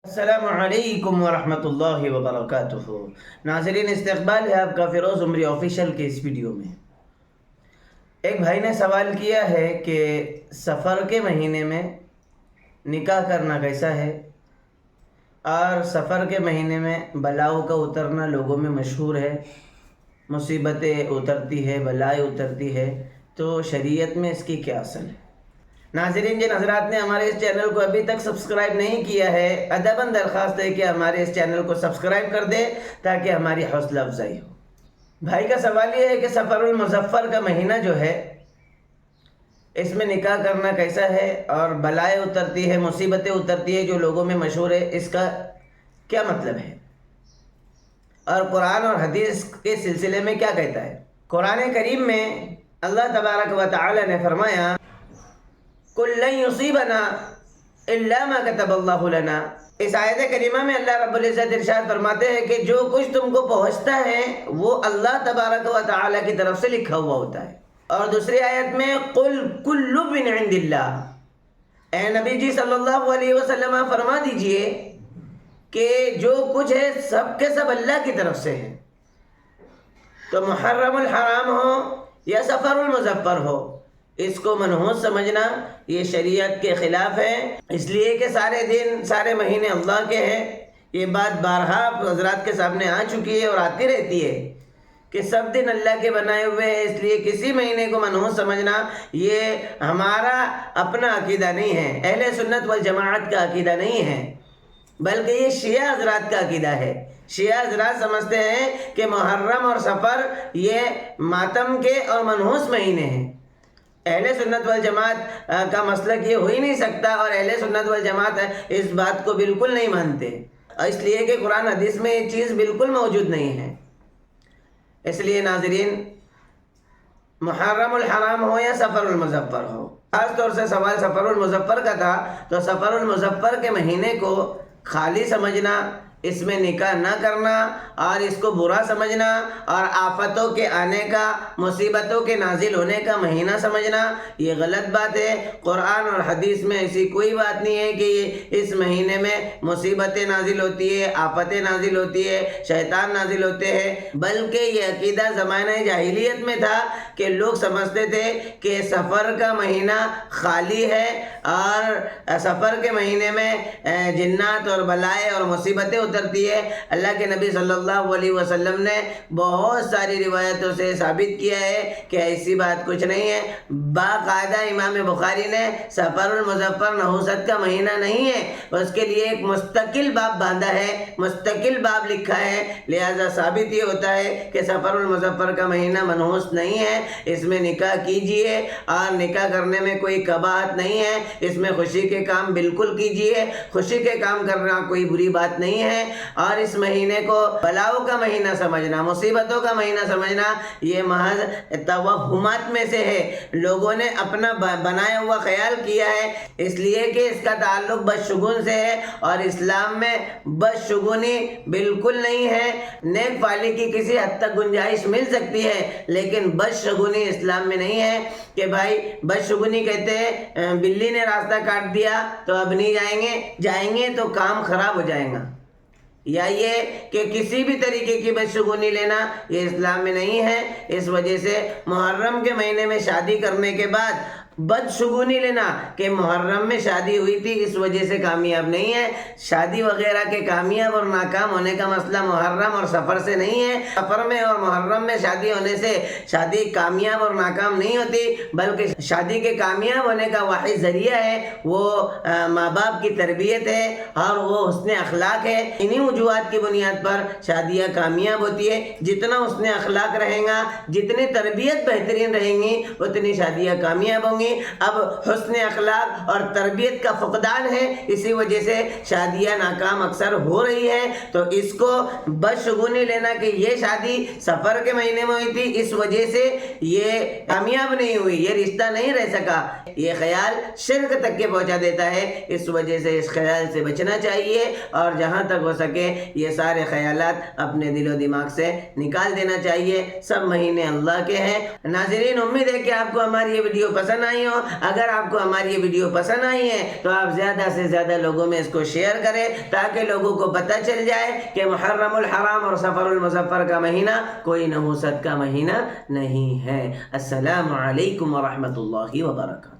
السلام علیکم ورحمۃ اللہ وبرکاتہ۔ ناظرین، استقبال ہے آپ کا فیروز عمری آفیشیل کے اس ویڈیو میں۔ ایک بھائی نے سوال کیا ہے کہ سفر کے مہینے میں نکاح کرنا کیسا ہے، اور سفر کے مہینے میں بلاؤں کا اترنا لوگوں میں مشہور ہے، مصیبتیں اترتی ہے، بلائیں اترتی ہے، تو شریعت میں اس کی کیا اصل ہے؟ ناظرین، جن حضرات نے ہمارے اس چینل کو ابھی تک سبسکرائب نہیں کیا ہے، ادباً درخواست ہے کہ ہمارے اس چینل کو سبسکرائب کر دے تاکہ ہماری حوصلہ افزائی ہو۔ بھائی کا سوال یہ ہے کہ سفر المظفر کا مہینہ جو ہے، اس میں نکاح کرنا کیسا ہے، اور بلائیں اترتی ہے، مصیبتیں اترتی ہے جو لوگوں میں مشہور ہے، اس کا کیا مطلب ہے، اور قرآن اور حدیث کے سلسلے میں کیا کہتا ہے؟ قرآن کریم میں اللہ تبارک و تعالی نے فرمایا قُلْ لَن يُصِيبَنَا إِلَّا مَا كَتَبَ اللَّهُ لَنَا۔ اس آیت کریمہ میں اللہ رب العزت ارشاد فرماتے ہیں کہ جو کچھ تم کو پہنچتا ہے وہ اللہ تبارک و تعالی کی طرف سے لکھا ہوا ہوتا ہے۔ اور دوسری آیت میں قُلْ كُلُّ مِنْ عِنْدِ اللَّهِ، اے نبی جی صلی اللہ علیہ وسلم فرما دیجئے کہ جو کچھ ہے سب کے سب اللہ کی طرف سے ہے۔ تو محرم الحرام ہو یا سفر المظفر ہو، اس کو منحوس سمجھنا یہ شریعت کے خلاف ہے، اس لیے کہ سارے دن سارے مہینے اللہ کے ہیں۔ یہ بات بارہا حضرات کے سامنے آ چکی ہے اور آتی رہتی ہے کہ سب دن اللہ کے بنائے ہوئے ہیں، اس لیے کسی مہینے کو منحوس سمجھنا یہ ہمارا اپنا عقیدہ نہیں ہے، اہل سنت والجماعت کا عقیدہ نہیں ہے، بلکہ یہ شیعہ حضرات کا عقیدہ ہے۔ شیعہ حضرات سمجھتے ہیں کہ محرم اور سفر یہ ماتم کے اور منحوس مہینے ہیں۔ اہل سنت والجماعت کا مسلک یہ ہو ہی نہیں سکتا، اور اہل سنت والجماعت اس بات کو بالکل نہیں مانتے، اس لیے کہ قرآن حدیث میں یہ چیز بالکل موجود نہیں ہے۔ اس لیے ناظرین، محرم الحرام ہو یا سفر المظفر ہو، خاص طور سے سوال سفر المظفر کا تھا، تو سفر المظفر کے مہینے کو خالی سمجھنا، اس میں نکاح نہ کرنا اور اس کو برا سمجھنا اور آفتوں کے آنے کا، مصیبتوں کے نازل ہونے کا مہینہ سمجھنا، یہ غلط بات ہے۔ قرآن اور حدیث میں ایسی کوئی بات نہیں ہے کہ اس مہینے میں مصیبتیں نازل ہوتی ہے، آفتیں نازل ہوتی ہے، شیطان نازل ہوتے ہیں، بلکہ یہ عقیدہ زمانہ جاہلیت میں تھا کہ لوگ سمجھتے تھے کہ سفر کا مہینہ خالی ہے، اور سفر کے مہینے میں جنات اور بلائیں اور مصیبتیں اترتی ہے۔ اللہ کے نبی صلی اللہ علیہ وسلم نے بہت ساری روایتوں سے ثابت کیا ہے کہ ایسی بات کچھ نہیں ہے۔ باقاعدہ امام بخاری نے سفر المظفر نحوست کا مہینہ نہیں ہے، اس کے لیے ایک مستقل باب باندھا ہے، مستقل باب لکھا ہے، لہذا ثابت یہ ہوتا ہے کہ سفر المظفر کا مہینہ منحوس نہیں ہے۔ اس میں نکاح کیجئے، اور نکاح کرنے میں کوئی قباحت نہیں ہے، اس میں خوشی کے کام بالکل کیجئے، خوشی کے کام کرنا کوئی بری بات نہیں ہے۔ اور اس مہینے کو بلاؤں کا مہینہ سمجھنا، مصیبتوں کا مہینہ سمجھنا، یہ محض توہمات میں سے ہے، لوگوں نے اپنا بنایا ہوا خیال کیا ہے، اس لیے کہ اس کا تعلق بدشگون سے ہے، اور اسلام میں بدشگونی بالکل نہیں ہے۔ نیک فعلی کی کسی حد تک گنجائش مل سکتی ہے، لیکن بدشگونی اسلام میں نہیں ہے کہ بھائی بدشگونی کہتے ہیں بلی نے راستہ کاٹ دیا تو اب نہیں جائیں گے تو کام خراب ہو جائے گا، یا یہ کہ کسی بھی طریقے کی بدشگونی لینا یہ اسلام میں نہیں ہے۔ اس وجہ سے محرم کے مہینے میں شادی کرنے کے بعد بدشگونی لینا کہ محرم میں شادی ہوئی تھی اس وجہ سے کامیاب نہیں ہے۔ شادی وغیرہ کے کامیاب اور ناکام ہونے کا مسئلہ محرم اور سفر سے نہیں ہے۔ سفر میں اور محرم میں شادی ہونے سے شادی کامیاب اور ناکام نہیں ہوتی، بلکہ شادی کے کامیاب ہونے کا واحد ذریعہ ہے وہ ماں باپ کی تربیت ہے، اور وہ حسن اخلاق ہے۔ انہی وجوہات کی بنیاد پر شادیاں کامیاب ہوتی ہے۔ جتنا حسن اخلاق رہیں گا، جتنی تربیت بہترین رہیں گی، اتنی شادیاں کامیاب ہوں گی۔ اب حسن اخلاق اور تربیت کا فقدان ہے، اسی وجہ سے شادیاں ناکام اکثر ہو رہی ہیں۔ تو اس کو بدشگونی لینا کہ یہ شادی سفر کے مہینے میں ہوئی تھی اس وجہ سے یہ کامیاب نہیں ہوئی، یہ رشتہ نہیں رہ سکا، یہ خیال شرک تک کے پہنچا دیتا ہے۔ اس وجہ سے اس خیال سے بچنا چاہیے، اور جہاں تک ہو سکے یہ سارے خیالات اپنے دل و دماغ سے نکال دینا چاہیے۔ سب مہینے اللہ کے ہیں۔ ناظرین، امید ہے کہ آپ کو ہماری یہ ویڈیو پسند آئی بھائیوں، اگر آپ کو ہماری یہ ویڈیو پسند آئی ہے تو آپ زیادہ سے زیادہ لوگوں میں اس کو شیئر کریں تاکہ لوگوں کو پتہ چل جائے کہ محرم الحرام اور سفر المظفر کا مہینہ کوئی نحوست کا مہینہ نہیں ہے۔ السلام علیکم ورحمۃ اللہ وبرکاتہ۔